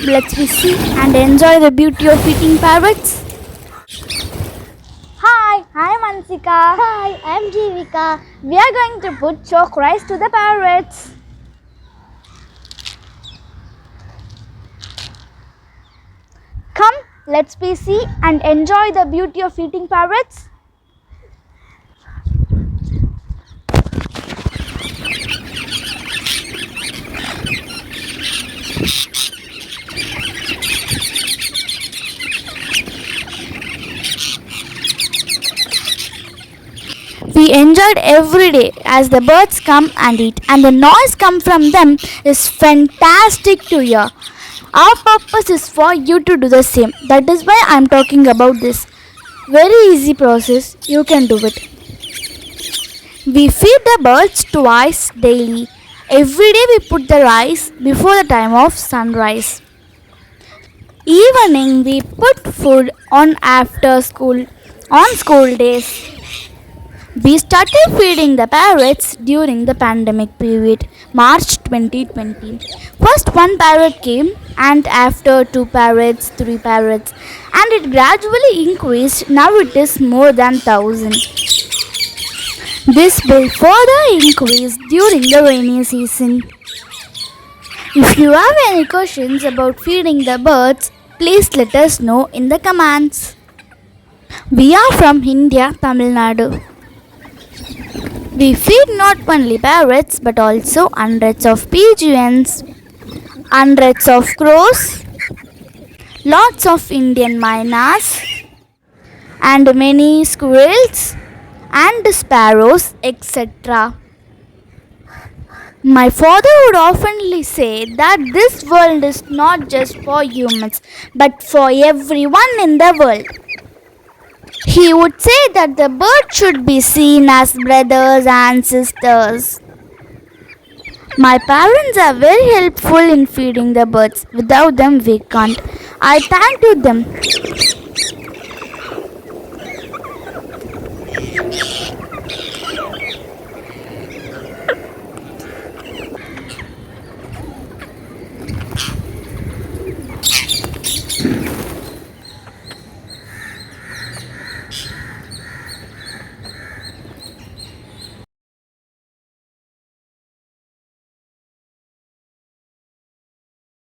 let's we see and enjoy the beauty of eating parrots. Hi, I'm Ansika. Hi, I'm Jeevika. We are going to put chalk rice to the parrots. Come, let's be see and enjoy the beauty of eating parrots. We enjoyed every day as the birds come and eat, and the noise come from them is fantastic to hear. Our purpose is for you to do the same. That is why I am talking about this. Very easy process, you can do it. We feed the birds twice daily. Every day we put the rice before the time of sunrise. Evening we put food on after school on school days. We started feeding the parrots during the pandemic period, March 2020. First one parrot came and after two parrots, three parrots, and it gradually increased. Now it is more than 1,000. This will further increase during the rainy season. If you have any questions about feeding the birds, please let us know in the comments. We are from India, Tamil Nadu. We feed not only parrots but also hundreds of pigeons, hundreds of crows, lots of Indian mynas, and many squirrels and sparrows, etc. My father would often say that this world is not just for humans but for everyone in the world. He would say that the birds should be seen as brothers and sisters. My parents are very helpful in feeding the birds. Without them, we can't. I thank to them.